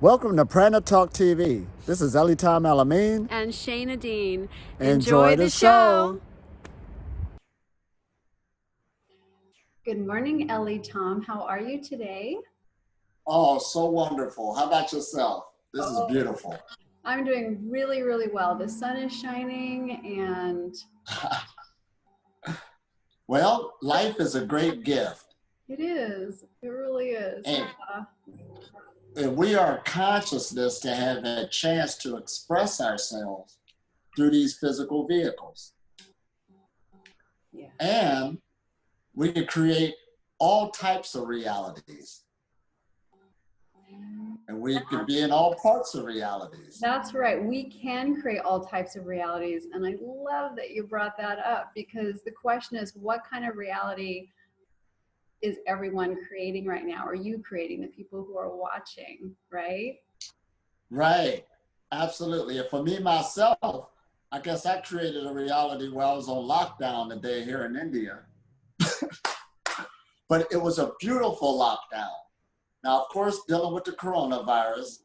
Welcome to Pranic Talk TV. This is Elitom El-Amin. And Shana Dean. Enjoy the show. Good morning, Elitom. How are you today? Oh, so wonderful. How about yourself? This is beautiful. I'm doing really, really well. The sun is shining and... Well, life is a great gift. It is. It really is. And we are consciousness to have a chance to express ourselves through these physical vehicles. Yeah. And we can create all types of realities. And we can be in all parts of realities. That's right. We can create all types of realities. And I love that you brought that up, because the question is, what kind of reality is everyone creating right now? Are you creating, the people who are watching, right? Right. Absolutely. And for me, myself, I guess I created a reality where I was on lockdown today here in India. But it was a beautiful lockdown. Now, of course, dealing with the coronavirus,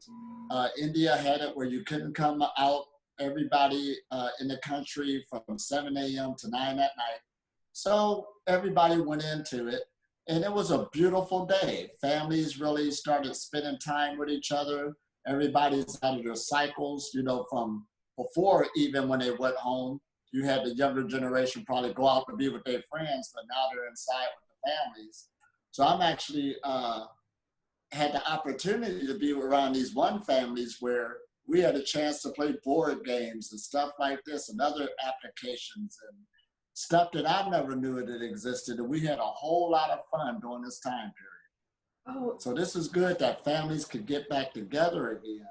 India had it where you couldn't come out, everybody in the country from 7 a.m. to 9 at night. So everybody went into it. And it was a beautiful day. Families really started spending time with each other. Everybody's out of their cycles, from before, even when they went home. You had the younger generation probably go out to be with their friends, but now they're inside with the families. So I'm actually had the opportunity to be around these one families where we had a chance to play board games and stuff like this and other applications and stuff that I never knew it existed, and we had a whole lot of fun during this time period. Oh. So this is good that families could get back together again.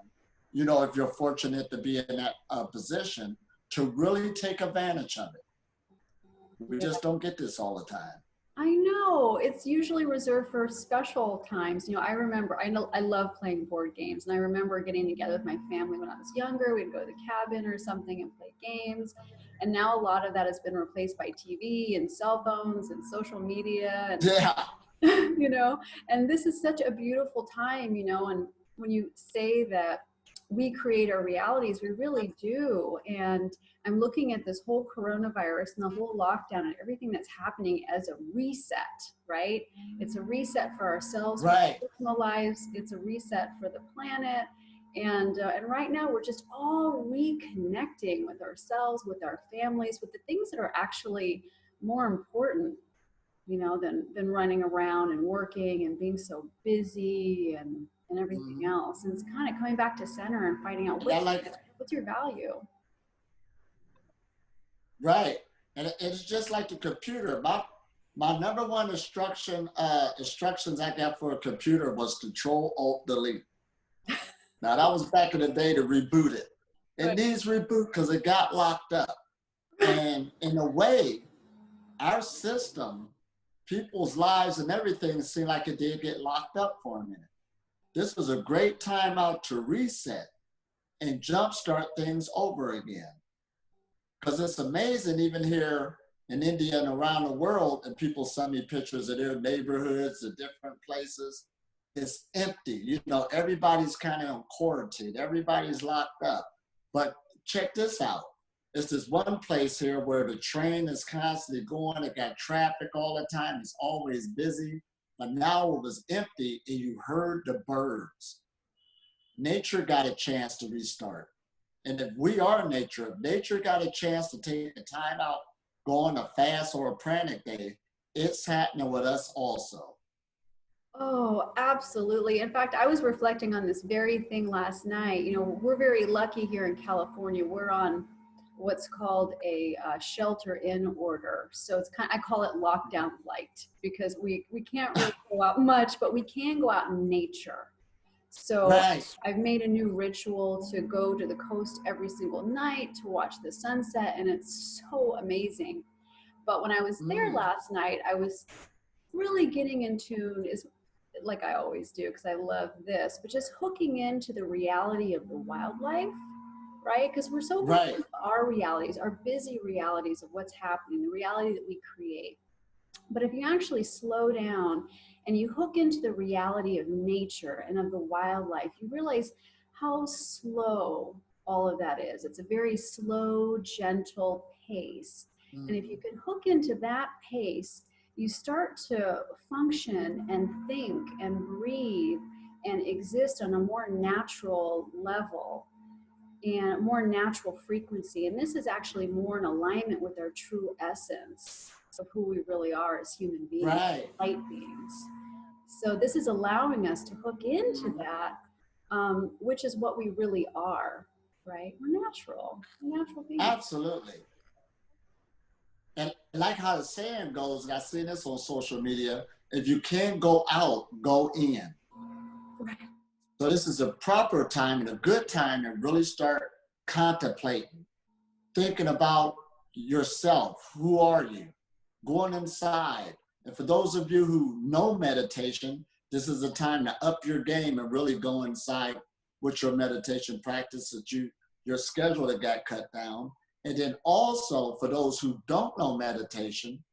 If you're fortunate to be in that position, to really take advantage of it. We just don't get this all the time. I know, it's usually reserved for special times. I remember, I love playing board games, and I remember getting together with my family when I was younger. We'd go to the cabin or something and play games. And now a lot of that has been replaced by TV and cell phones and social media. And, yeah. And this is such a beautiful time, and when you say that we create our realities, we really do. And I'm looking at this whole coronavirus and the whole lockdown and everything that's happening as a reset, right? It's a reset for ourselves, right, for our personal lives. It's a reset for the planet. And right now we're just all reconnecting with ourselves, with our families, with the things that are actually more important, than running around and working and being so busy and everything else. And it's kind of coming back to center and finding out what's your value. Right. And it's just like the computer. My number one instructions I got for a computer was Control-Alt-Delete. Now that was back in the day to reboot it. It needs reboot because it got locked up. And in a way, our system, people's lives and everything seemed like it did get locked up for a minute. This was a great time out to reset and jumpstart things over again. Because it's amazing, even here in India and around the world, and people send me pictures of their neighborhoods, the different places. It's empty. Everybody's kind of in quarantine. Everybody's locked up. But check this out. It's this one place here where the train is constantly going. It got traffic all the time. It's always busy. But now it was empty and you heard the birds. Nature got a chance to restart. And if we are nature, if nature got a chance to take a time out, go on a fast or a pranic day, it's happening with us also. Oh, absolutely. In fact, I was reflecting on this very thing last night. We're very lucky here in California. We're on what's called a shelter-in order. So it's I call it lockdown light, because we can't really go out much, but we can go out in nature. So I've made a new ritual to go to the coast every single night to watch the sunset, and it's so amazing. But when I was there last night, I was really getting in tune, is like I always do, because I love this, but just hooking into the reality of the wildlife, right? Because we're so busy with our realities, our busy realities of what's happening, the reality that we create. But if you actually slow down and you hook into the reality of nature and of the wildlife, you realize how slow all of that is. It's a very slow, gentle pace. And if you can hook into that pace, you start to function and think and breathe and exist on a more natural level and a more natural frequency. And this is actually more in alignment with our true essence of who we really are as human beings, Right. light beings. So this is allowing us to hook into that, which is what we really are, right? We're natural beings. Absolutely. And like how the saying goes, and I've seen this on social media, if you can't go out, go in. Right. So this is a proper time and a good time to really start contemplating, thinking about yourself. Who are you? Going inside. And for those of you who know meditation, this is a time to up your game and really go inside with your meditation practice that your schedule that got cut down. And then also for those who don't know meditation,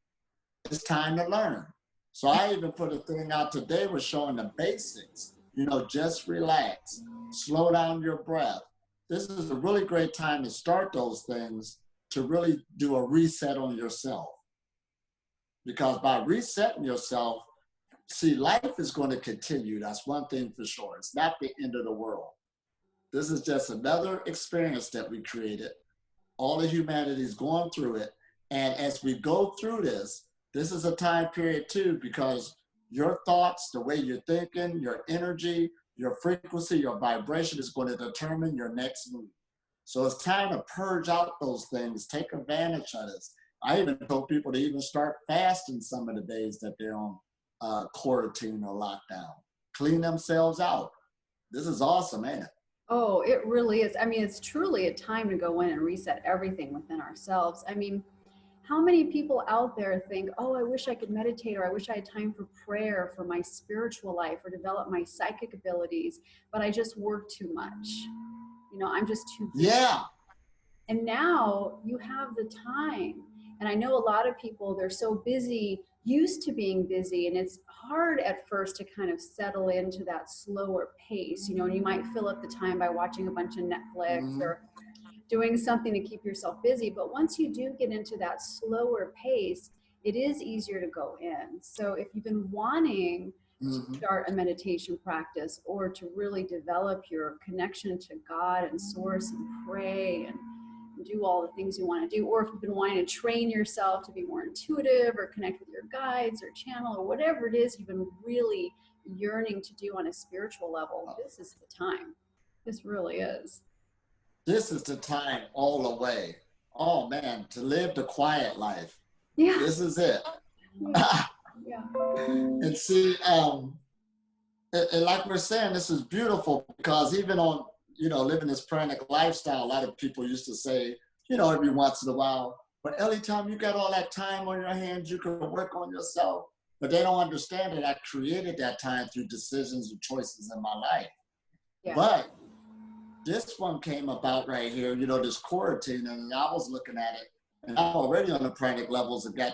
it's time to learn. So I even put a thing out today was showing the basics. Just relax, slow down your breath. This is a really great time to start those things to really do a reset on yourself. Because by resetting yourself, see, life is going to continue. That's one thing for sure. It's not the end of the world. This is just another experience that we created. All of humanity is going through it. And as we go through this is a time period too, because your thoughts, the way you're thinking, your energy, your frequency, your vibration is going to determine your next move. So it's time to purge out those things, take advantage of this. I even told people to even start fasting some of the days that they're on quarantine or lockdown. Clean themselves out. This is awesome, ain't it? Oh, it really is. I mean, it's truly a time to go in and reset everything within ourselves. I mean, how many people out there think, oh, I wish I could meditate, or I wish I had time for prayer, for my spiritual life, or develop my psychic abilities, but I just work too much. I'm just too busy. Yeah. And now you have the time. And I know a lot of people, they're so busy, used to being busy, and it's hard at first to kind of settle into that slower pace, and you might fill up the time by watching a bunch of Netflix or doing something to keep yourself busy. But once you do get into that slower pace, it is easier to go in. So if you've been wanting to start a meditation practice or to really develop your connection to God and source and pray and do all the things you want to do, or if you've been wanting to train yourself to be more intuitive or connect with your guides or channel or whatever it is you've been really yearning to do on a spiritual level, this is the time. This really is. This is the time all the way. Oh man, to live the quiet life. Yeah. This is it. Yeah. And see, and like we're saying, this is beautiful because even on, living this pranic lifestyle, a lot of people used to say, every once in a while, but Elitom, you got all that time on your hands, you can work on yourself. But they don't understand that I created that time through decisions and choices in my life. Yeah. But this one came about right here, this quarantine, and I was looking at it, and I'm already on the pranic levels and got,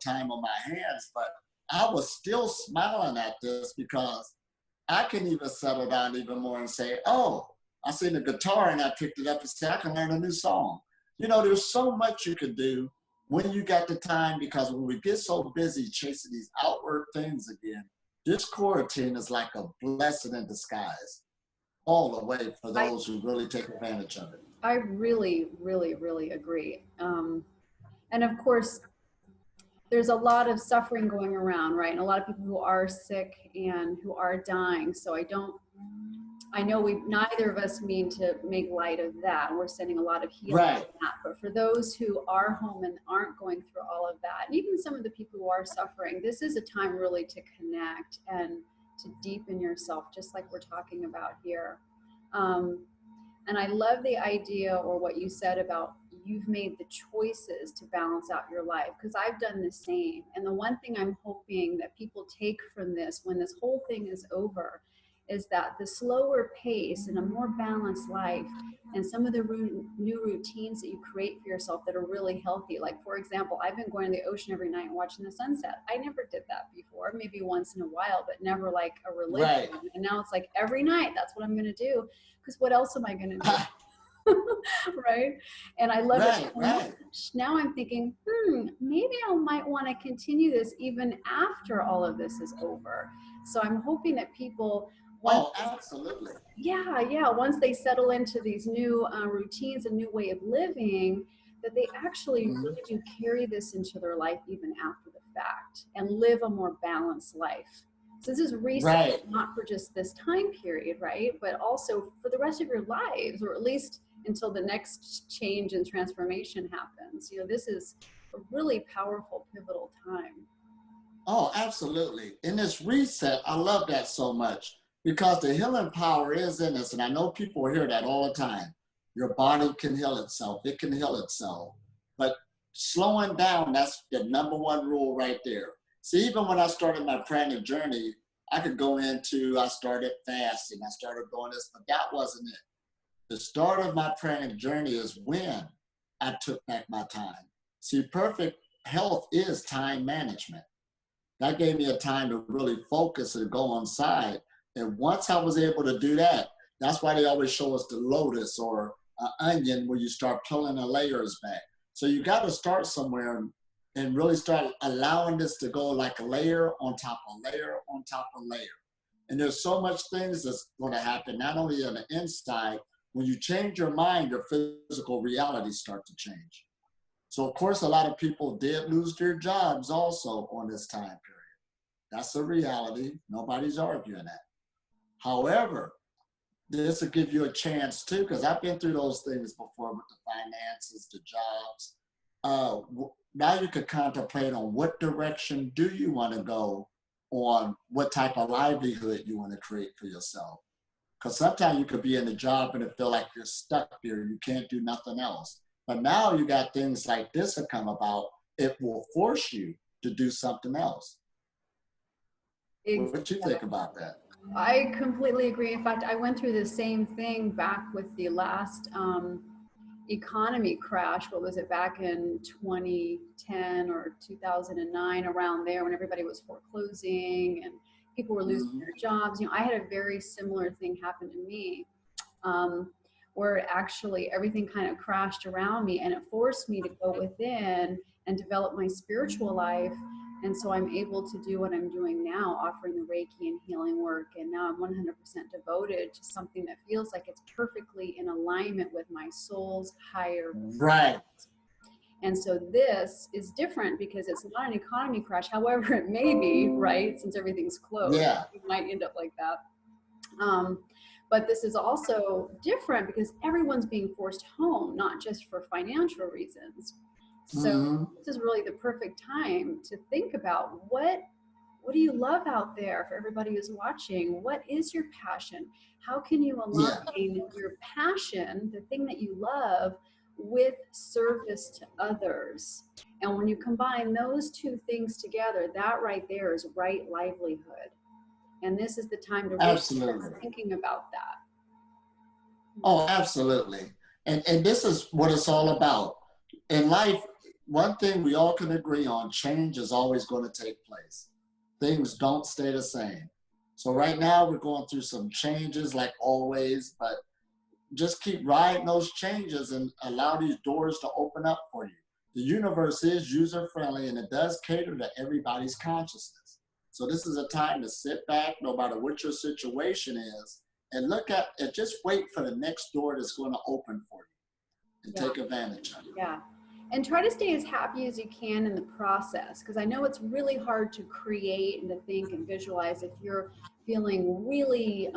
time on my hands, but I was still smiling at this because I can even settle down even more and say, oh, I seen the guitar and I picked it up and said, I can learn a new song. There's so much you can do when you got the time, because when we get so busy chasing these outward things again, this quarantine is like a blessing in disguise all the way for those who really take advantage of it. I really, really, really agree. And of course, there's a lot of suffering going around, right? And a lot of people who are sick and who are dying. So I know neither of us mean to make light of that. We're sending a lot of healing on that. But for those who are home and aren't going through all of that, and even some of the people who are suffering, this is a time really to connect and to deepen yourself, just like we're talking about here. And I love the idea, or what you said about you've made the choices to balance out your life, because I've done the same. And the one thing I'm hoping that people take from this when this whole thing is over is that the slower pace and a more balanced life and some of the new routines that you create for yourself that are really healthy. Like, for example, I've been going to the ocean every night and watching the sunset. I never did that before, maybe once in a while, but never like a religion. Right. And now it's like every night, that's what I'm going to do. Because what else am I going to do? Right? And I love it so much. Now I'm thinking, maybe I might want to continue this even after all of this is over. So I'm hoping that people, absolutely. Once they settle into these new routines, a new way of living, that they actually really do carry this into their life even after the fact and live a more balanced life. So this is reset, not for just this time period, right? But also for the rest of your lives, or at least until the next change and transformation happens. You know, this is a really powerful, pivotal time. Oh, absolutely. In this reset, I love that so much because the healing power is in us. And I know people hear that all the time. Your body can heal itself. It can heal itself. But slowing down, that's the number one rule right there. See, even when I started my Pranic journey, I started fasting, I started doing this, but that wasn't it. The start of my Pranic journey is when I took back my time. See, perfect health is time management. That gave me a time to really focus and go inside. And once I was able to do that, that's why they always show us the lotus or an onion where you start peeling the layers back. So you got to start somewhere and really start allowing this to go like a layer on top of layer on top of layer. And there's so much things that's going to happen, not only on the inside. When you change your mind, your physical reality start to change. So of course, a lot of people did lose their jobs also on this time period. That's a reality. Nobody's arguing that. However, this will give you a chance too, because I've been through those things before with the finances, the jobs. Now you could contemplate on what direction do you want to go, on what type of livelihood you want to create for yourself. Because sometimes you could be in a job and it feel like you're stuck there. You can't do nothing else. But now you got things like this that come about. It will force you to do something else. What do you think about that? I completely agree. In fact, I went through the same thing back with the last economy crash. What was it, back in 2010 or 2009, around there, when everybody was foreclosing and people were losing their jobs. You know, I had a very similar thing happen to me, where actually everything kind of crashed around me, and it forced me to go within and develop my spiritual life. And so I'm able to do what I'm doing now, offering the Reiki and healing work. And now I'm 100% devoted to something that feels like it's perfectly in alignment with my soul's higher right. And so this is different because it's not an economy crash. However, it may be, right? Since everything's closed, it might end up like that. But this is also different because everyone's being forced home, not just for financial reasons. So this is really the perfect time to think about what do you love out there for everybody who's watching? What is your passion? How can you align your passion, the thing that you love, with service to others? And when you combine those two things together, that right there is right livelihood. And this is the time to really start thinking about that. Oh, absolutely. And this is what it's all about. In life, one thing we all can agree on, change is always going to take place. Things don't stay the same. So right now we're going through some changes like always, but just keep riding those changes and allow these doors to open up for you. The universe is user-friendly and it does cater to everybody's consciousness. So this is a time to sit back, no matter what your situation is, and look at and just wait for the next door that's going to open for you and take advantage of it. Yeah. And try to stay as happy as you can in the process, because I know it's really hard to create and to think and visualize if you're feeling really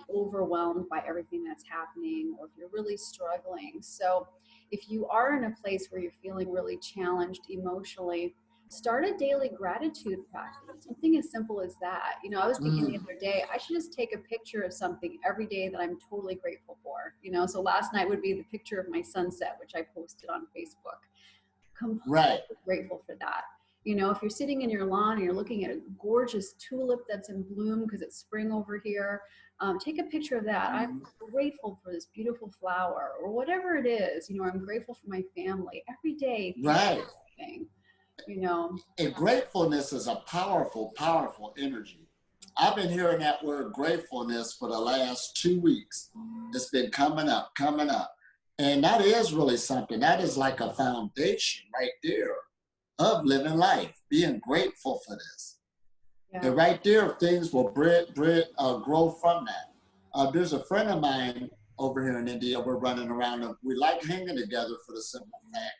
overwhelmed by everything that's happening, or if you're really struggling. So if you are in a place where you're feeling really challenged emotionally, start a daily gratitude practice, something as simple as that. You know, I was thinking the other day, I should just take a picture of something every day that I'm totally grateful for. You know, so last night would be the picture of my sunset, which I posted on Facebook. Completely grateful for that. You know, if you're sitting in your lawn and you're looking at a gorgeous tulip that's in bloom because it's spring over here, take a picture of that. I'm Mhm. grateful for this beautiful flower, or whatever it is. You know, I'm grateful for my family every day. Thank Right. you. You know, And gratefulness is a powerful, powerful energy. I've been hearing that word gratefulness for the last 2 weeks. It's been coming up, coming up. And that is really something. That is like a foundation right there of living life, being grateful for this. yeah. And right there, things will grow from that. There's a friend of mine over here in India. We're running around. And we like hanging together for the simple fact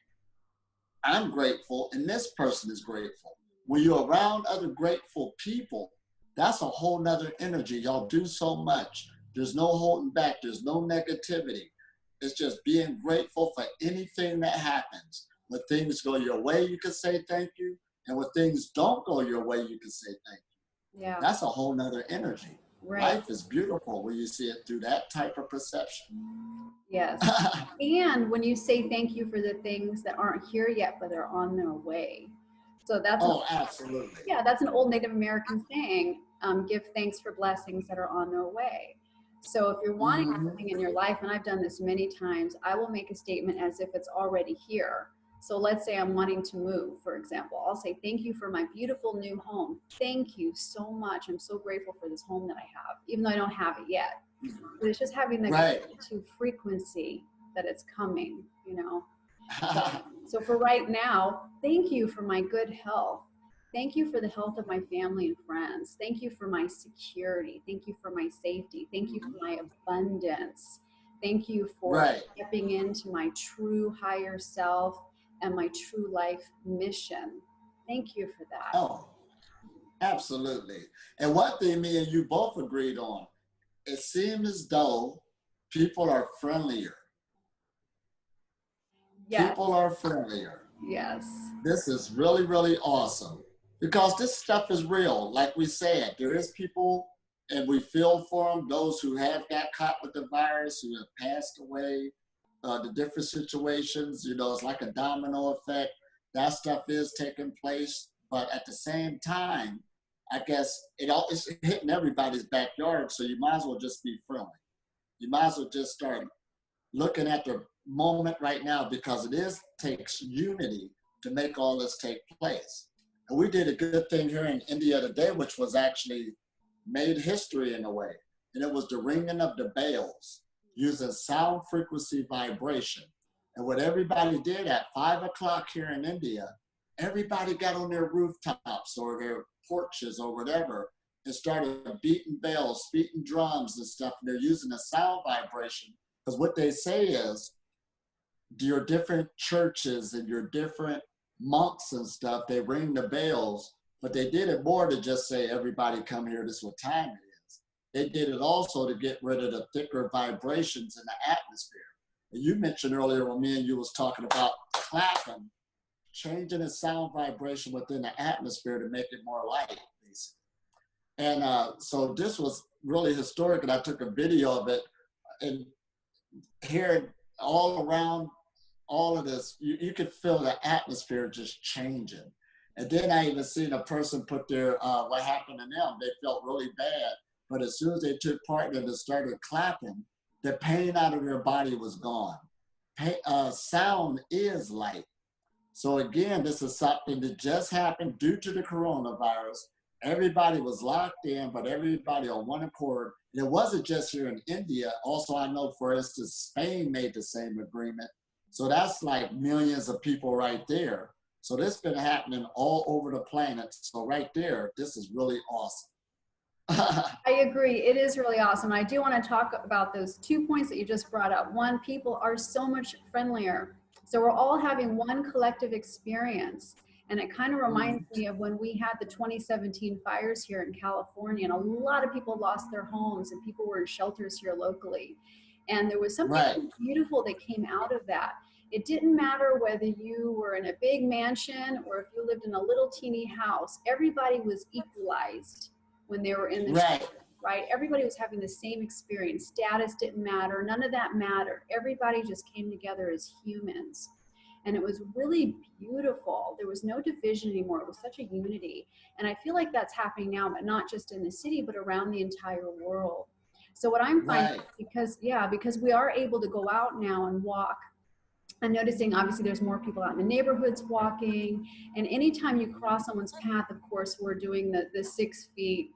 I'm grateful and this person is grateful. When you're around other grateful people, that's a whole nother energy. Y'all do so much. There's no holding back. There's no negativity. It's just being grateful for anything that happens. When things go your way, you can say thank you. And when things don't go your way, you can say thank you. Yeah. That's a whole nother energy. Right. Life is beautiful when you see it through that type of perception. Yes. And when you say thank you for the things that aren't here yet, but they're on their way. So that's Oh, absolutely. yeah, that's an old Native American saying, give thanks for blessings that are on their way. So if you're wanting Mm-hmm. something in your life, and I've done this many times, I will make a statement as if it's already here. So let's say I'm wanting to move, for example. I'll say, thank you for my beautiful new home. Thank you so much. I'm so grateful for this home that I have, even though I don't have it yet. But it's just having the Right. gratitude frequency that it's coming, you know. So for right now, thank you for my good health. Thank you for the health of my family and friends. Thank you for my security. Thank you for my safety. Thank you for my abundance. Thank you for Right. stepping into my true higher self and my true life mission. Thank you for that. Oh, absolutely. And one thing me and you both agreed on, it seems as though people are friendlier. Yes. People are friendlier. Yes. This is really, really awesome because this stuff is real. Like we said, there is people and we feel for them, those who have got caught with the virus, who have passed away, the different situations, you know, it's like a domino effect. That stuff is taking place. But at the same time, I guess it's hitting everybody's backyard. So you might as well just be friendly. You might as well just start looking at the moment right now because it is takes unity to make all this take place. And we did a good thing here in India today, which was actually made history in a way. And it was the ringing of the bells using sound frequency vibration. And what everybody did at 5 o'clock here in India, everybody got on their rooftops or their porches or whatever and started beating bells, beating drums and stuff. And they're using a sound vibration because what they say is your different churches and your different monks and stuff, they ring the bells, but they did it more to just say, everybody come here, this is what time it is. They did it also to get rid of the thicker vibrations in the atmosphere. And you mentioned earlier when me and you was talking about clapping, changing the sound vibration within the atmosphere to make it more light, basically. And so this was really historic, and I took a video of it, and hearing all around all of this, you could feel the atmosphere just changing. And then I even seen a person put their, what happened to them, they felt really bad, but as soon as they took part in it and started clapping, the pain out of their body was gone. Sound is light. So again, this is something that just happened due to the coronavirus. Everybody was locked in, but everybody on one accord. And it wasn't just here in India. Also, I know, for instance, Spain made the same agreement. So that's like millions of people right there. So this has been happening all over the planet. So right there, this is really awesome. I agree. It is really awesome. I do want to talk about those 2 points that you just brought up. One, people are so much friendlier. So we're all having one collective experience. And it kind of reminds me of when we had the 2017 fires here in California, and a lot of people lost their homes and people were in shelters here locally. And there was something Right. beautiful that came out of that. It didn't matter whether you were in a big mansion or if you lived in a little teeny house, everybody was equalized when they were in the Right. shelter, right? Everybody was having the same experience. Status didn't matter. None of that mattered. Everybody just came together as humans. And it was really beautiful. There was no division anymore. It was such a unity. And I feel like that's happening now, but not just in the city, but around the entire world. So what I'm finding, Right. because we are able to go out now and walk, I'm noticing obviously there's more people out in the neighborhoods walking, and anytime you cross someone's path, of course, we're doing the 6 feet,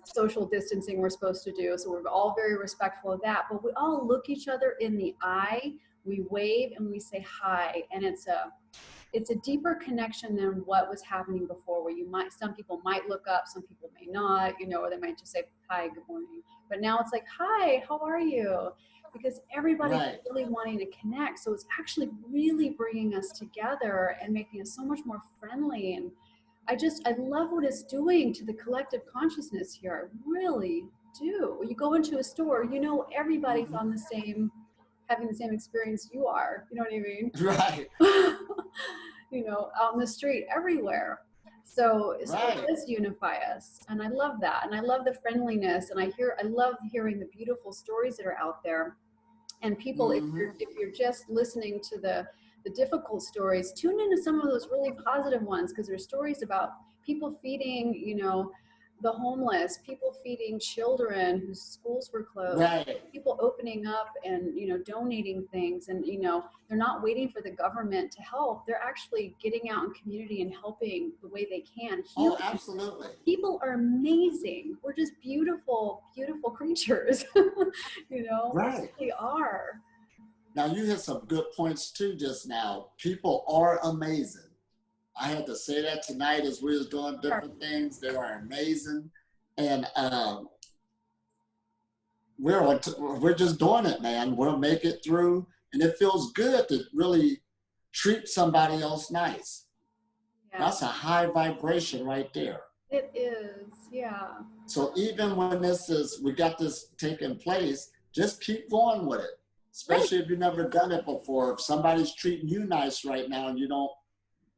social distancing we're supposed to do. So we're all very respectful of that, but we all look each other in the eye, we wave and we say hi. And it's a deeper connection than what was happening before, where some people might look up, some people may not, or they might just say hi, good morning. But now it's like, hi, how are you? Because everybody's Right. really wanting to connect. So it's actually really bringing us together and making us so much more friendly. And I love what it's doing to the collective consciousness here. I really do. When you go into a store, everybody's Mhm. having the same experience you are. You know what I mean? Right. Out in the street, everywhere. So it Right. does unify us. And I love that. And I love the friendliness. And I love hearing the beautiful stories that are out there. And people, if Hmm. you're just listening to the difficult stories, tune into some of those really positive ones, because there's stories about people feeding, the homeless, people feeding children whose schools were closed, Right. people opening up and donating things, and they're not waiting for the government to help. They're actually getting out in community and helping the way they can. Oh, absolutely. People are amazing. We're just beautiful, beautiful creatures. We Right. really are. Now you hit some good points too just now. People are amazing. I had to say that tonight as we was doing different things. They are amazing, and we're just doing it, man. We'll make it through, and it feels good to really treat somebody else nice. Yeah, That's a high vibration right there. it is. Yeah. So even when we got this taking place, just keep going with it. Right. Especially if you've never done it before. If somebody's treating you nice right now and you don't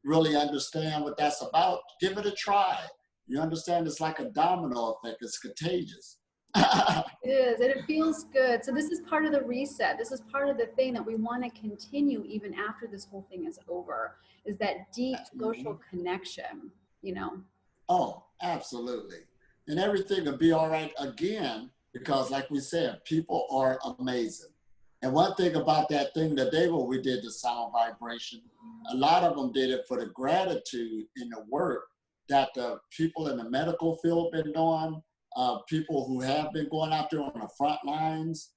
really understand what that's about, give it a try. You understand it's like a domino effect. It's contagious. It is, and it feels good. So this is part of the reset. This is part of the thing that we want to continue even after this whole thing is over, is that deep social connection. Oh, absolutely. And everything will be all right again because, like we said, people are amazing. And one thing about that thing today when we did the sound vibration, a lot of them did it for the gratitude in the work that the people in the medical field been doing, people who have been going out there on the front lines,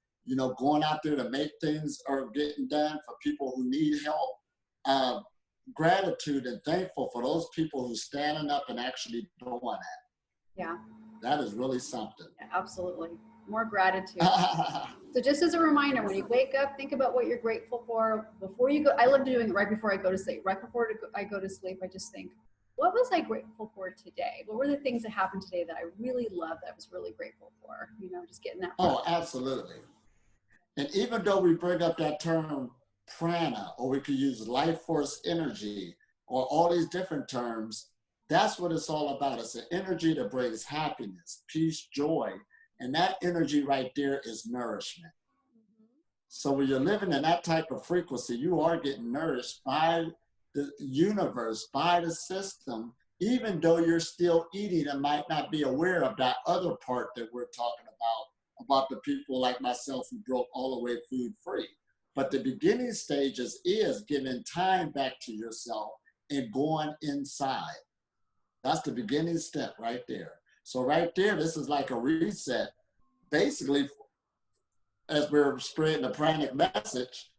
going out there to make things are getting done for people who need help. Gratitude and thankful for those people who standing up and actually doing that. Yeah. That is really something. Yeah, absolutely. More gratitude. So just as a reminder, when you wake up, think about what you're grateful for before you go. I love doing it right before I go to sleep. Right before I go to sleep, I just think, what was I grateful for today? What were the things that happened today that I really loved, that I was really grateful for? Just getting that. Oh, absolutely. And even though we bring up that term prana, or we could use life force energy, or all these different terms, that's what it's all about. It's an energy that brings happiness, peace, joy. And that energy right there is nourishment. So when you're living in that type of frequency, you are getting nourished by the universe, by the system, even though you're still eating and might not be aware of that other part that we're talking about the people like myself who broke all the way food free. But the beginning stages is giving time back to yourself and going inside. That's the beginning step right there. So right there, this is like a reset. Basically, as we're spreading the pranic message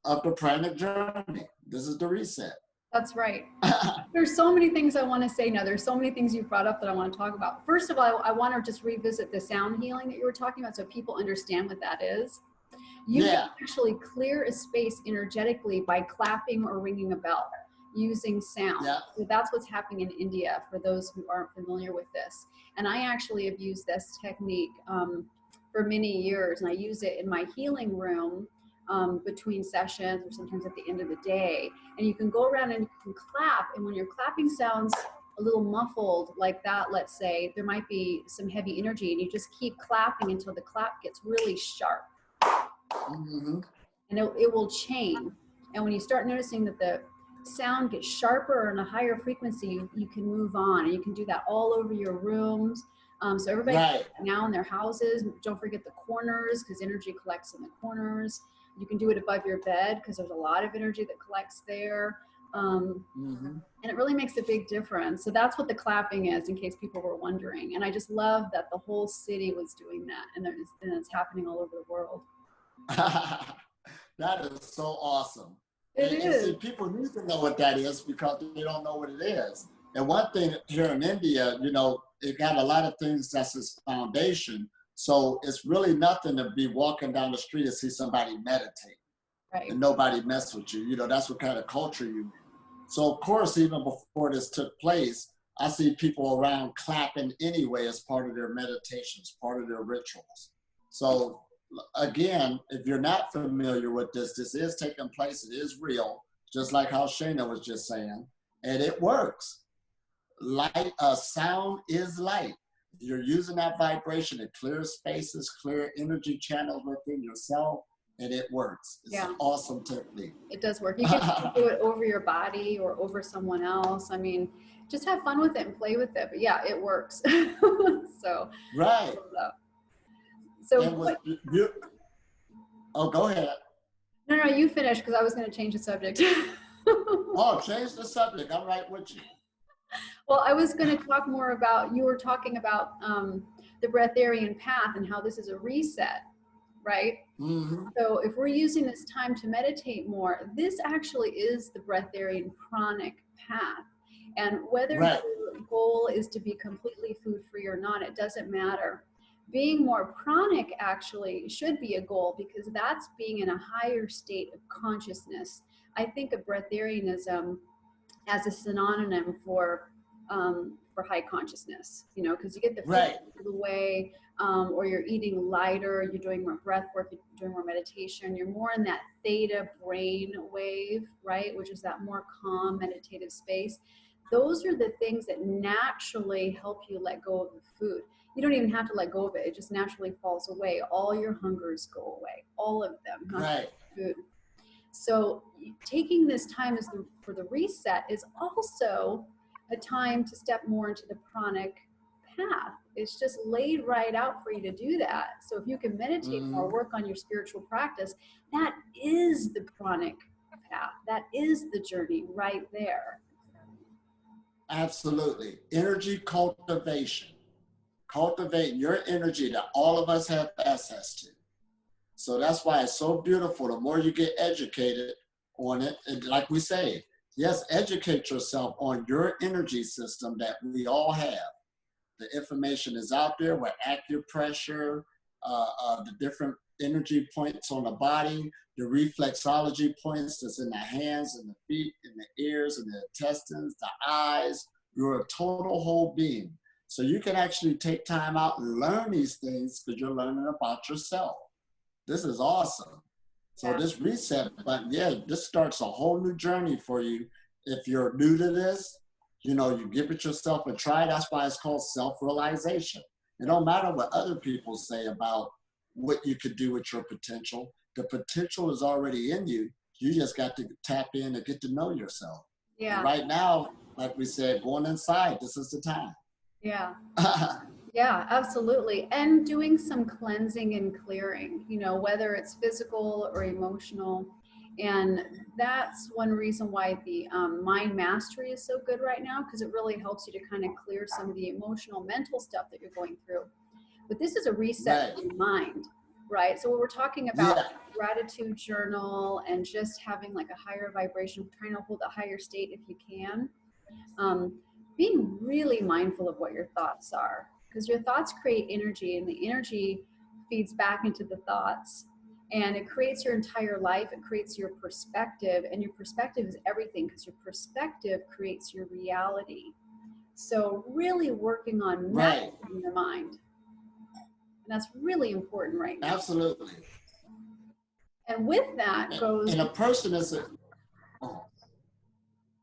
of the pranic journey. This is the reset. That's right. There's so many things I want to say now. There's so many things you brought up that I want to talk about. First of all, I want to just revisit the sound healing that you were talking about so people understand what that is. You can actually clear a space energetically by clapping or ringing a bell using sound. Yeah. So that's what's happening in India for those who aren't familiar with this. And I actually have used this technique for many years, and I use it in my healing room between sessions or sometimes at the end of the day. And you can go around and you can clap, and when your clapping sounds a little muffled like that, let's say, there might be some heavy energy, and you just keep clapping until the clap gets really sharp. Mm-hmm. And it will chain. And when you start noticing that the sound gets sharper and a higher frequency, you can move on, and you can do that all over your rooms. So everybody Right. now in their houses, don't forget the corners, because energy collects in the corners. You can do it above your bed because there's a lot of energy that collects there. And it really makes a big difference. So that's what the clapping is, in case people were wondering. And I just love that the whole city was doing that, and it's happening all over the world. That is so awesome. It And is. see, people need to know what that is because they don't know what it is. And one thing here in India, you know, it got a lot of things that's its foundation. So it's really nothing to be walking down the street and see somebody meditate. Right. And nobody mess with you. You know, that's what kind of culture you in. So of course, even before this took place, I see people around clapping anyway as part of their meditations, part of their rituals. So again, if you're not familiar with this, this is taking place. It is real, just like how Shana was just saying, and it works. Light, sound is light. You're using that vibration to clear spaces, clear energy channels within yourself, and it works. It's an awesome technique. It does work. You can do it over your body or over someone else. I mean, just have fun with it and play with it. But yeah, it works. So right. So oh, go ahead. No, you finish, because I was going to change the subject. Oh, change the subject. I'm right with you. Well, I was going to talk more about, you were talking about the Breatharian path and how this is a reset, right? So if we're using this time to meditate more, this actually is the Breatharian Pranic path. And whether your goal is to be completely food-free or not, it doesn't matter. Being more pranic actually should be a goal, because that's being in a higher state of consciousness. I think of breatharianism as a synonym for high consciousness, you know, because you get the food out of the way, or you're eating lighter, you're doing more breath work, you're doing more meditation, you're more in that theta brain wave, right, which is that more calm meditative space. Those are the things that naturally help you let go of the food. You don't even have to let go of it. It just naturally falls away. All your hungers go away, all of them, not food. So taking this time for the reset is also a time to step more into the pranic path. It's just laid right out for you to do that. So if you can meditate more, work on your spiritual practice, that is the pranic path. That is the journey right there. Absolutely. Energy cultivation. Cultivate your energy that all of us have access to. So that's why it's so beautiful. The more you get educated on it, and like we say, yes, educate yourself on your energy system that we all have. The information is out there with acupressure, the different energy points on the body, the reflexology points that's in the hands and the feet and the ears and the intestines, the eyes. You're a total whole being. So you can actually take time out and learn these things because you're learning about yourself. This is awesome. So this reset button, this starts a whole new journey for you. If you're new to this, you know, you give it yourself a try. That's why it's called self-realization. It don't matter what other people say about what you could do with your potential. The potential is already in you. You just got to tap in and get to know yourself. Yeah. And right now, like we said, going inside, this is the time. Yeah. Yeah, absolutely. And doing some cleansing and clearing, you know, whether it's physical or emotional. And that's one reason why the mind mastery is so good right now, because it really helps you to kind of clear some of the emotional, mental stuff that you're going through. But this is a reset of your mind, right? So when we're talking about gratitude journal and just having like a higher vibration, trying to hold a higher state if you can, being really mindful of what your thoughts are, because your thoughts create energy, and the energy feeds back into the thoughts, and it creates your entire life. It creates your perspective, and your perspective is everything, because your perspective creates your reality. So really working on mastering your mind. And that's really important right now. Absolutely. And with that goes... And a person is a...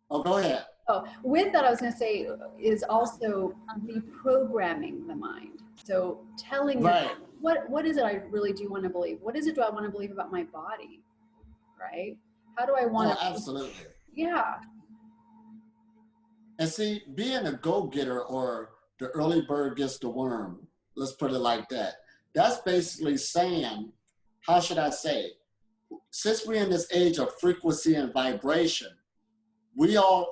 Oh, go ahead. Oh, with that, I was going to say is also reprogramming the mind. So telling yourself, what is it I really do want to believe? What is it do I want to believe about my body? Right? How do I want Oh, to, absolutely. yeah, And see, being a go-getter or the early bird gets the worm, let's put it like that. That's basically saying, how should I say, since we're in this age of frequency and vibration, we all,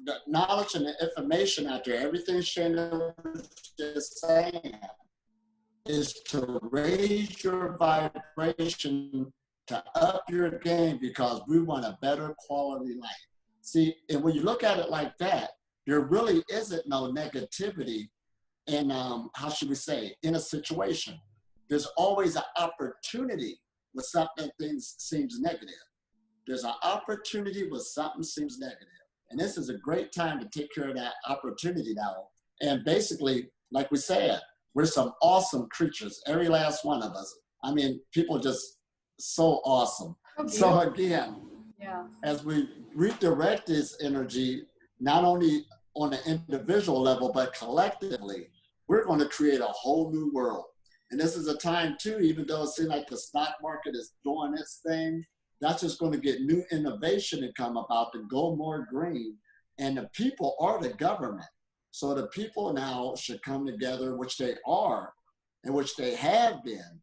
the knowledge and the information out there, everything Shana was just saying, is to raise your vibration, to up your game, because we want a better quality life. See, and when you look at it like that, there really isn't no negativity in, how should we say, in a situation. There's always an opportunity when something things seems negative. There's an opportunity when something seems negative. And this is a great time to take care of that opportunity now. And basically, like we said, we're some awesome creatures, every last one of us. I mean, people just so awesome. So again, yeah, as we redirect this energy, not only on an individual level, but collectively, we're going to create a whole new world. And this is a time too, even though it seems like the stock market is doing its thing, that's just going to get new innovation to come about to go more green. And the people are the government. So the people now should come together, which they are, and which they have been,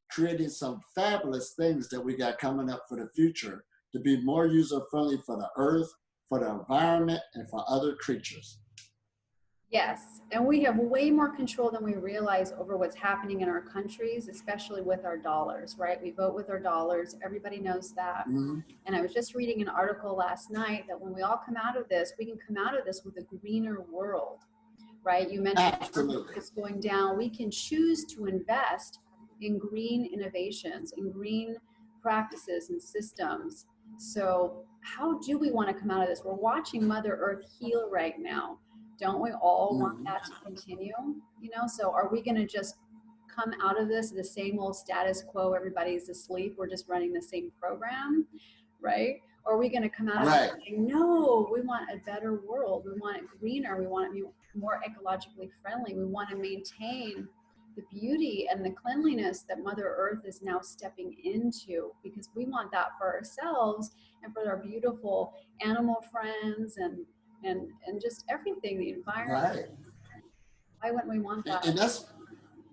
creating some fabulous things that we got coming up for the future to be more user-friendly for the earth, for the environment, and for other creatures. yes. And we have way more control than we realize over what's happening in our countries, especially with our dollars, right? We vote with our dollars. Everybody knows that. Mm-hmm. And I was just reading an article last night that when we all come out of this, we can come out of this with a greener world, right? You mentioned Absolutely. it's going down. We can choose to invest in green innovations, in green practices and systems. So how do we want to come out of this? We're watching Mother Earth heal right now. Don't we all want that to continue? You know, so are we going to just come out of this the same old status quo? Everybody's asleep. We're just running the same program, right? Or are we going to come out of it saying, no, we want a better world. We want it greener. We want it to be more ecologically friendly. We want to maintain the beauty and the cleanliness that Mother Earth is now stepping into, because we want that for ourselves and for our beautiful animal friends and just everything, the environment. Right. Why wouldn't we want that?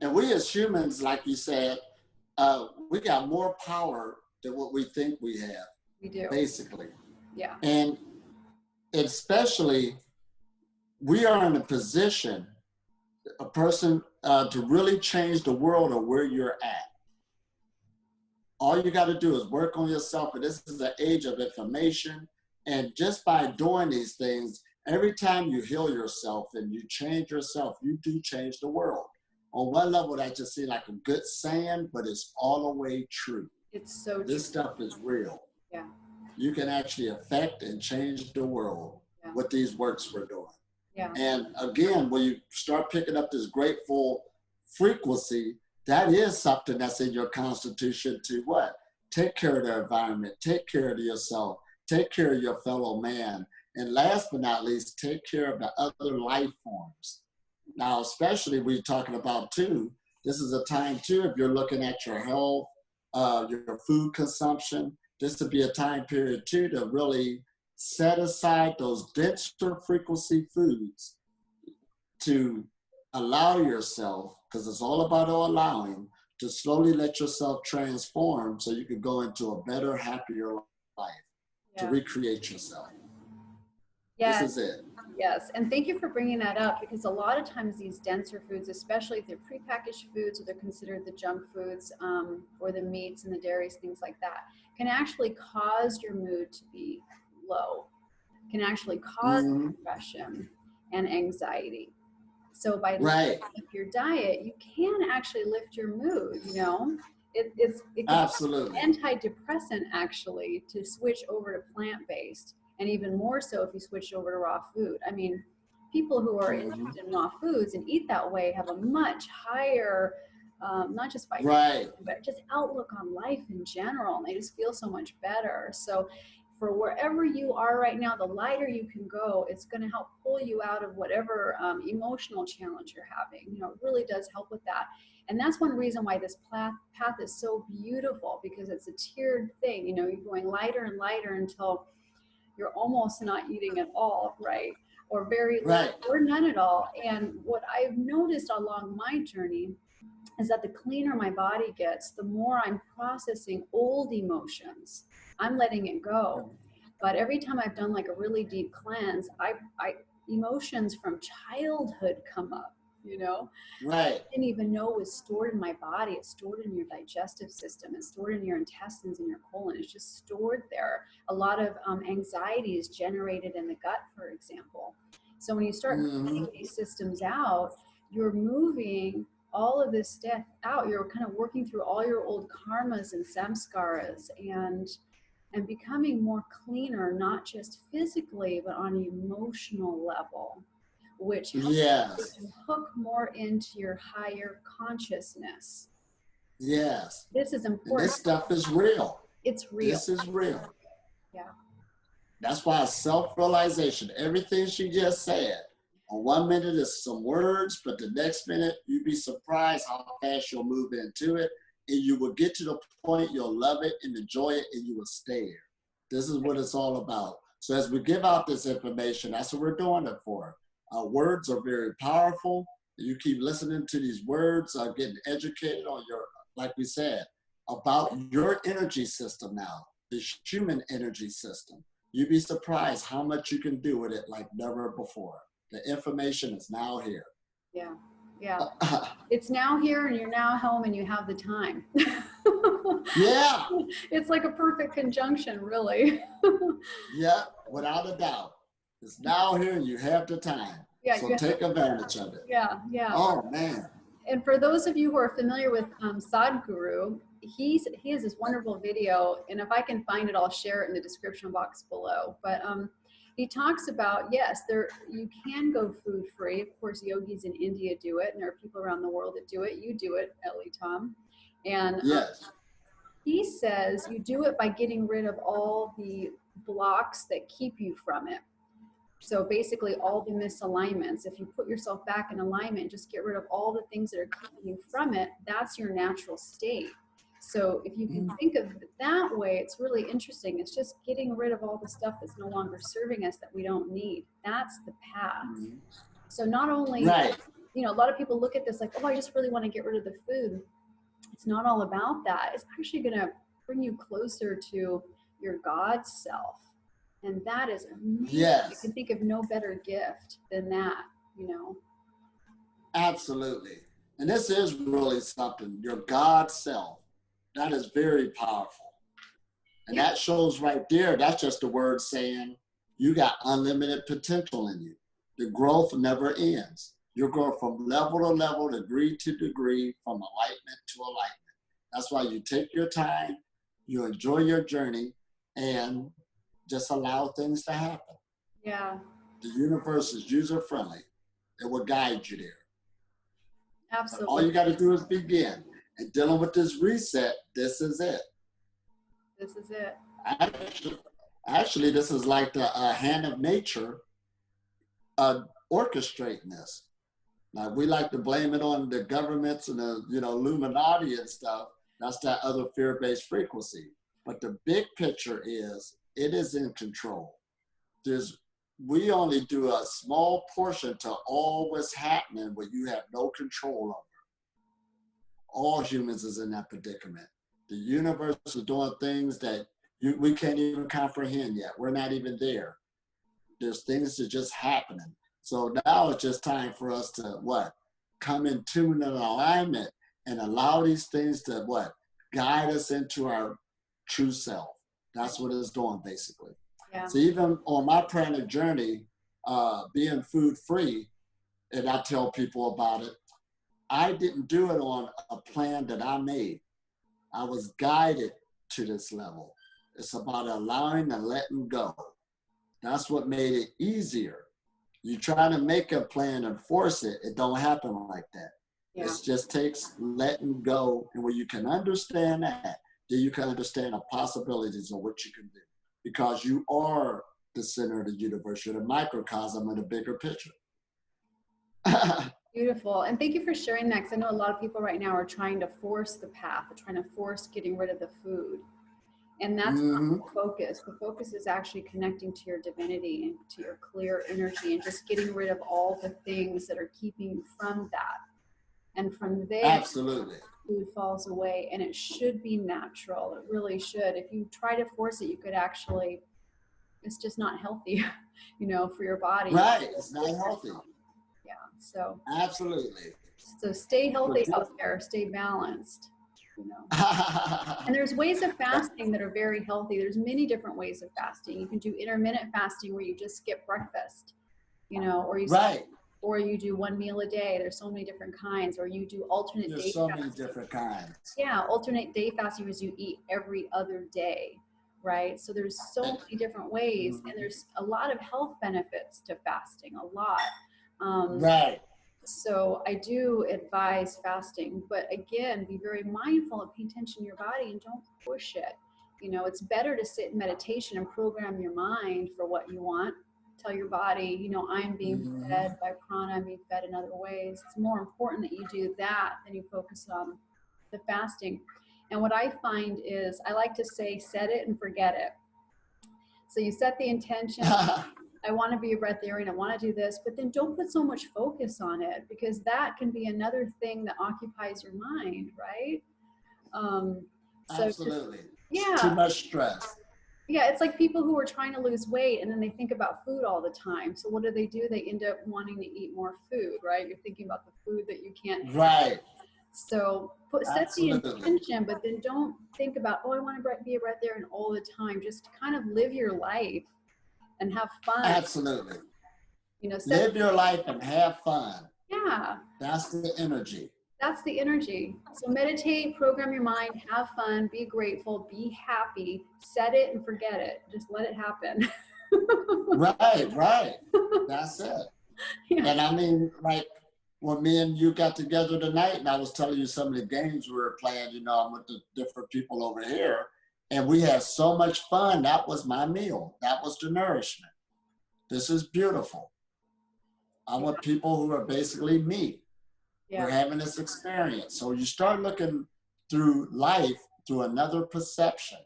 And we as humans, like you said, we got more power than what we think we have. We do. Basically. Yeah. And especially, we are in a position, a person, to really change the world of where you're at. All you got to do is work on yourself. And this is the age of information. And just by doing these things, every time you heal yourself and you change yourself, you do change the world. On one level, that just seems like a good saying, but it's all the way true. It's so true. This stuff is real. Yeah. You can actually affect and change the world with these works we're doing. Yeah. And again, when you start picking up this grateful frequency, that is something that's in your constitution to what? Take care of the environment, take care of yourself, take care of your fellow man. And last but not least, take care of the other life forms. Now, especially we're talking about too, this is a time too, if you're looking at your health, your food consumption, this would be a time period too to really set aside those denser frequency foods to allow yourself, because it's all about allowing, to slowly let yourself transform so you can go into a better, happier life, to recreate yourself. Yes. This is it. Yes, and thank you for bringing that up, because a lot of times these denser foods, especially if they're prepackaged foods or they're considered the junk foods, or the meats and the dairies, things like that, can actually cause your mood to be low, can actually cause depression and anxiety. So by lifting up your diet, you can actually lift your mood, you know? It can Absolutely. be antidepressant actually to switch over to plant-based. And even more so if you switch over to raw food. I mean, people who are interested in raw foods and eat that way have a much higher, not just vibration, but just outlook on life in general. And they just feel so much better. So for wherever you are right now, the lighter you can go, it's going to help pull you out of whatever emotional challenge you're having. You know, it really does help with that. And that's one reason why this path is so beautiful, because it's a tiered thing. You know, you're going lighter and lighter until you're almost not eating at all, right? Or very little, Right. or none at all. And what I've noticed along my journey is that the cleaner my body gets, the more I'm processing old emotions. I'm letting it go. But every time I've done like a really deep cleanse, I emotions from childhood come up, you know, Right. didn't even know was stored in my body. It's stored in your digestive system. It's stored in your intestines and your colon. It's just stored there. A lot of anxiety is generated in the gut, for example. So when you start cleaning these systems out, you're moving all of this stuff out. You're kind of working through all your old karmas and samskaras, and becoming more cleaner, not just physically, but on an emotional level, which helps you Yes. to hook more into your higher consciousness. Yes. This is And this important. stuff is real. It's real. This is real. Yeah. That's why self-realization, everything she just said, on 1 minute is some words, but the next minute you'd be surprised how fast you'll move into it. And you will get to the point you'll love it and enjoy it, and you will stay there. This is what it's all about. So as we give out this information, that's what we're doing it for. Words are very powerful. You keep listening to these words, getting educated on your, like we said, about your energy system now, the human energy system. You'd be surprised how much you can do with it like never before. The information is now here. Yeah. Yeah. It's now here, and you're now home, and you have the time. Yeah. It's like a perfect conjunction, really. Yeah, without a doubt. It's now here and you have the time. Yeah. So take advantage of it. Yeah. Yeah. Oh, man. And for those of you who are familiar with Sadhguru, he has this wonderful video, and if I can find it, I'll share it in the description box below. But he talks about, yes, you can go food free. Of course, yogis in India do it, and there are people around the world that do it. You do it, Elitom. And Yes. he says you do it by getting rid of all the blocks that keep you from it. So basically all the misalignments, if you put yourself back in alignment, just get rid of all the things that are keeping you from it, that's your natural state. So if you can think of it that way, it's really interesting. It's just getting rid of all the stuff that's no longer serving us, that we don't need. That's the path. So not only, Right. you know, a lot of people look at this like, oh, I just really want to get rid of the food. It's not all about that. It's actually going to bring you closer to your God self. And that is amazing. Yes. You can think of no better gift than that, you know. Absolutely. And this is really something, your God self. That is very powerful. And that shows right there, that's just the word saying you got unlimited potential in you. The growth never ends. You grow from level to level, degree to degree, from enlightenment to enlightenment. That's why you take your time, you enjoy your journey, and just allow things to happen. Yeah. The universe is user-friendly. It will guide you there. Absolutely. But all you got to do is begin. And dealing with this reset, this is it. This is it. Actually, this is like the hand of nature orchestrating this. Now, we like to blame it on the governments and the Illuminati and stuff. That's that other fear-based frequency. But the big picture is it is in control. We only do a small portion to all what's happening where you have no control over. All humans is in that predicament. The universe is doing things that we can't even comprehend yet. We're not even there. There's things that are just happening. So now it's just time for us to come in tune and alignment and allow these things to guide us into our true self. That's what it's doing basically. Yeah. So even on my Pranic journey, being food free, and I tell people about it, I didn't do it on a plan that I made. I was guided to this level. It's about allowing and letting go. That's what made it easier. You try to make a plan and force it, it don't happen like that. Yeah. It just takes letting go, and when you can understand that, then you can understand the possibilities of what you can do. because you are the center of the universe. You're the microcosm of the bigger picture. Beautiful. And thank you for sharing that, because I know a lot of people right now are trying to force the path, they're trying to force getting rid of the food. And that's not the focus. The focus is actually connecting to your divinity and to your clear energy and just getting rid of all the things that are keeping you from that. And from there, absolutely, food falls away, and it should be natural. It really should. If you try to force it, you could actually, it's just not healthy, you know, for your body. Right. It's not healthy. Yeah. So absolutely. So stay healthy out there, stay balanced, you know. And there's ways of fasting that are very healthy. There's many different ways of fasting. You can do intermittent fasting where you just skip breakfast, you know, or you or you do one meal a day. There's so many different kinds. Or you do alternate day fasting. There's so many different kinds. Yeah, alternate day fasting is you eat every other day, right? So there's so many different ways, and there's a lot of health benefits to fasting, a lot. Right. So I do advise fasting, but again, be very mindful and pay attention to your body and don't push it. You know, it's better to sit in meditation and program your mind for what you want. Tell your body, you know, I'm being fed by prana, I'm being fed in other ways. It's more important that you do that than you focus on the fasting. And what I find is, I like to say, set it and forget it. So you set the intention. I want to be a breatharian, I want to do this, but then don't put so much focus on it, because that can be another thing that occupies your mind, right? Absolutely. Yeah. Too much stress. Yeah, it's like people who are trying to lose weight and then they think about food all the time. So what do? They end up wanting to eat more food, right? You're thinking about the food that you can't have. Right. So set the intention, but then don't think about, oh, I want to be a breatharian all the time. Just kind of live your life and have fun. Absolutely. You know, live your life and have fun. Yeah. That's the energy. That's the energy. So meditate, program your mind, have fun, be grateful, be happy, set it and forget it. Just let it happen. Right. That's it. Yeah. And I mean, like when me and you got together tonight and I was telling you some of the games we were playing, you know, I'm with the different people over here, and we had so much fun. That was my meal. That was the nourishment. This is beautiful. I want people who are basically me. Yeah. We're having this experience. So you start looking through life through another perception.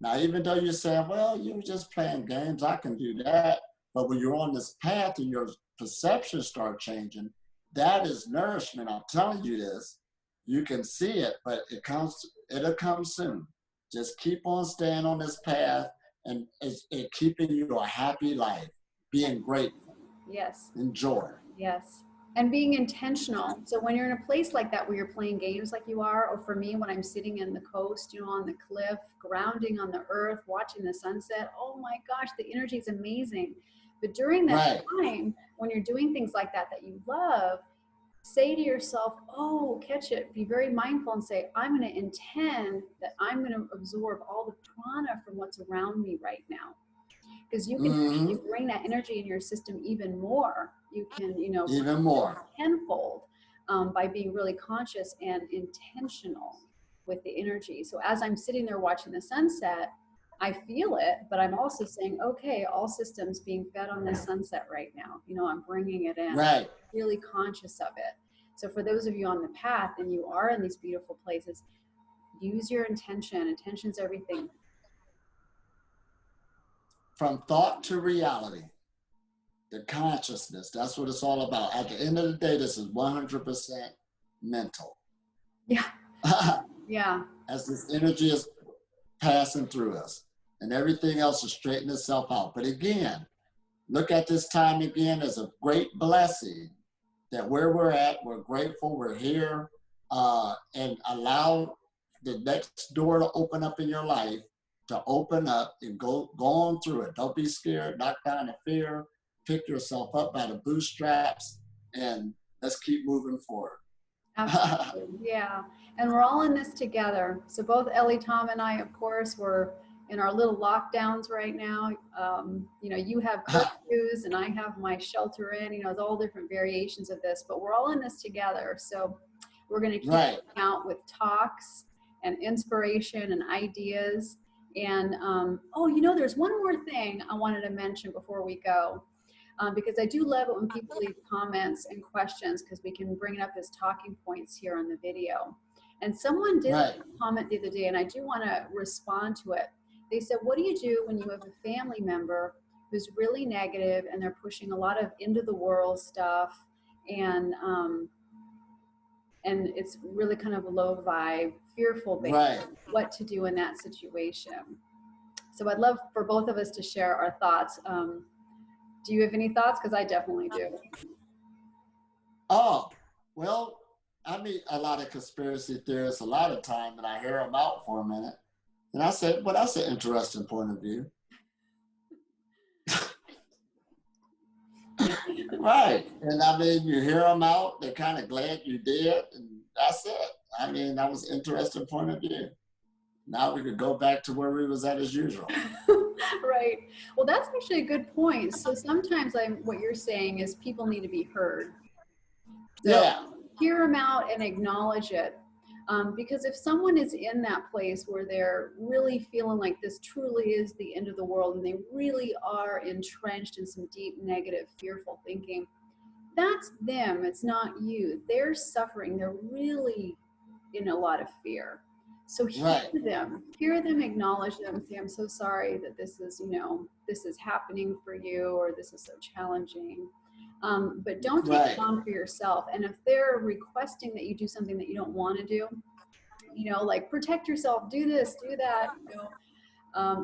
Now, even though you're saying, well, you're just playing games, I can do that. But when you're on this path and your perceptions start changing, that is nourishment. I'm telling you this. You can see it, but it'll come soon. Just keep on staying on this path and keeping you a happy life, being grateful. Yes. Enjoy. Yes. And being intentional. So when you're in a place like that where you're playing games like you are, or for me, when I'm sitting in the coast, you know, on the cliff, grounding on the earth, watching the sunset, oh my gosh, the energy is amazing. But during that time, when you're doing things like that you love, say to yourself, oh, catch it, be very mindful and say, I'm going to intend that I'm going to absorb all the prana from what's around me right now. Because you can bring that energy in your system even more. You can, you know, even more tenfold by being really conscious and intentional with the energy. So as I'm sitting there watching the sunset, I feel it, but I'm also saying, okay, all systems being fed on this sunset right now. You know, I'm bringing it in. Right. I'm really conscious of it. So for those of you on the path and you are in these beautiful places, use your intention. Intention's everything. From thought to reality, the consciousness, that's what it's all about. At the end of the day, this is 100% mental. Yeah. Yeah. As this energy is passing through us and everything else is straightening itself out. But again, look at this time again as a great blessing that where we're at, we're grateful, we're here, and allow the next door to open up in your life, to open up and go on through it. Don't be scared, knock down the fear, pick yourself up by the bootstraps, and let's keep moving forward. Absolutely. Yeah. And we're all in this together. So both Elitom and I, of course, we're in our little lockdowns right now. You know, you have curfews and I have my shelter in, you know, it's all different variations of this, but we're all in this together. So we're going to keep out with talks and inspiration and ideas. And oh, you know, there's one more thing I wanted to mention before we go, because I do love it when people leave comments and questions, because we can bring it up as talking points here on the video. And someone did Right. comment the other day, and I do want to respond to it. They said, what do you do when you have a family member who's really negative and they're pushing a lot of into the world stuff, and it's really kind of a low vibe, fearful based, Right. what to do in that situation? So I'd love for both of us to share our thoughts. Do you have any thoughts? Because I definitely do. Oh, well, I meet a lot of conspiracy theorists a lot of time, and I hear them out for a minute. And I said, well, that's an interesting point of view. Right. And I mean, you hear them out, they're kind of glad you did, and that's it. I mean, that was an interesting point of view. Now we could go back to where we was at as usual. Right. Well, that's actually a good point. So sometimes what you're saying is people need to be heard. So Yeah. hear them out and acknowledge it. Because if someone is in that place where they're really feeling like this truly is the end of the world, and they really are entrenched in some deep negative, fearful thinking, that's them. It's not you. They're suffering. They're really in a lot of fear. So hear them, acknowledge them, say, I'm so sorry that this is, you know, this is happening for you, or this is so challenging. But don't take it on for yourself. And if they're requesting that you do something that you don't want to do, you know, like protect yourself, do this, do that, you know,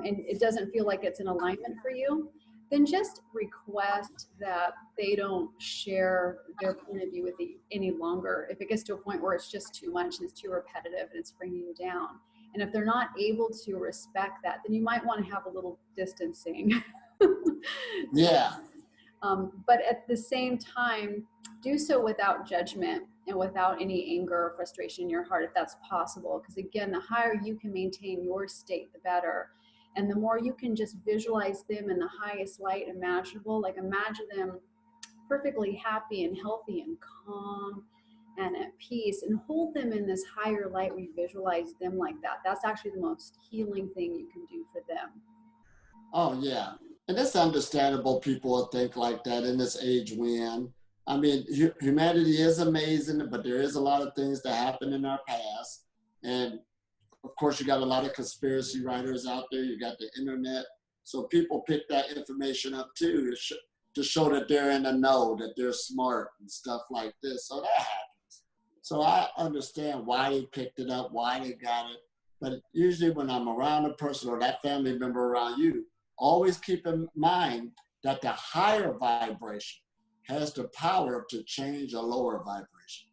and it doesn't feel like it's in alignment for you, then just request that they don't share their point of view with you any longer. If it gets to a point where it's just too much and it's too repetitive and it's bringing you down. And if they're not able to respect that, then you might want to have a little distancing. Yeah. But at the same time, do so without judgment and without any anger or frustration in your heart, if that's possible. Because again, the higher you can maintain your state, the better. And the more you can just visualize them in the highest light imaginable, like imagine them perfectly happy and healthy and calm and at peace, and hold them in this higher light. We visualize them like that. That's actually the most healing thing you can do for them. Oh, yeah. And it's understandable people think like that in this age we're in. I mean, humanity is amazing, but there is a lot of things that happen in our past. And of course, you got a lot of conspiracy writers out there. You got the internet. So people pick that information up too to show that they're in the know, that they're smart and stuff like this. So that happens. So I understand why they picked it up, why they got it. But usually when I'm around a person or that family member around you, always keep in mind that the higher vibration has the power to change a lower vibration.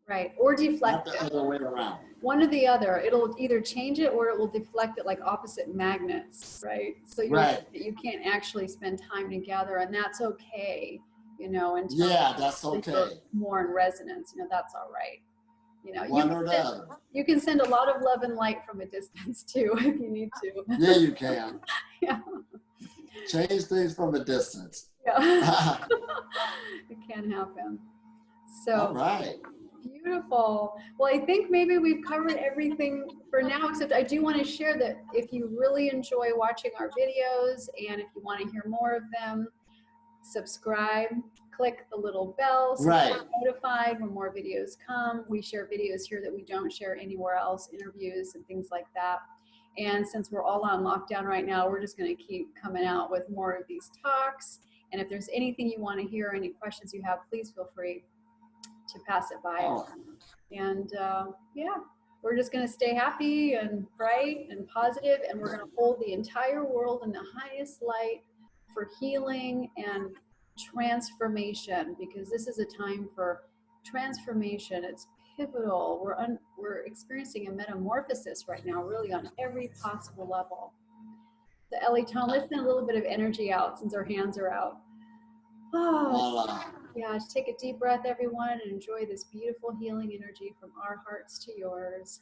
Right, or deflect it. Not the other way around. One or the other. It'll either change it or it will deflect it, like opposite magnets, right? So you can't actually spend time together, and that's okay, you know, until that's okay. More in resonance, you know, that's all right. You know, one or the other. You can send a lot of love and light from a distance too, if you need to. Yeah, you can. Yeah. Change things from a distance. Yeah. It can happen. So. All right. Beautiful. Well, I think maybe we've covered everything for now, except I do want to share that if you really enjoy watching our videos and if you want to hear more of them, subscribe, click the little bell so you're notified when more videos come. We share videos here that we don't share anywhere else, interviews and things like that. And since we're all on lockdown right now, we're just going to keep coming out with more of these talks. And if there's anything you want to hear, any questions you have, please feel free to pass it by. And yeah, we're just going to stay happy and bright and positive, and we're going to hold the entire world in the highest light for healing and transformation, because this is a time for transformation. It's pivotal. We're experiencing a metamorphosis right now, really on every possible level. So Elitom, let's send a little bit of energy out since our hands are out. Oh, yeah, just take a deep breath, everyone, and enjoy this beautiful healing energy from our hearts to yours.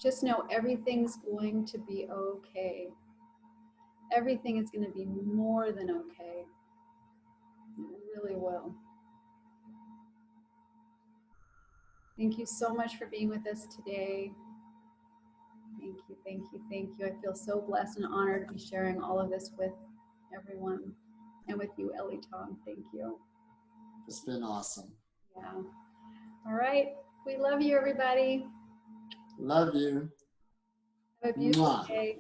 Just know everything's going to be okay. Everything is going to be more than okay. It really will. Thank you so much for being with us today. Thank you, thank you, thank you. I feel so blessed and honored to be sharing all of this with everyone and with you, Elitom. Thank you. It's been awesome. Yeah. All right. We love you, everybody. Love you. Have a beautiful Mwah. day.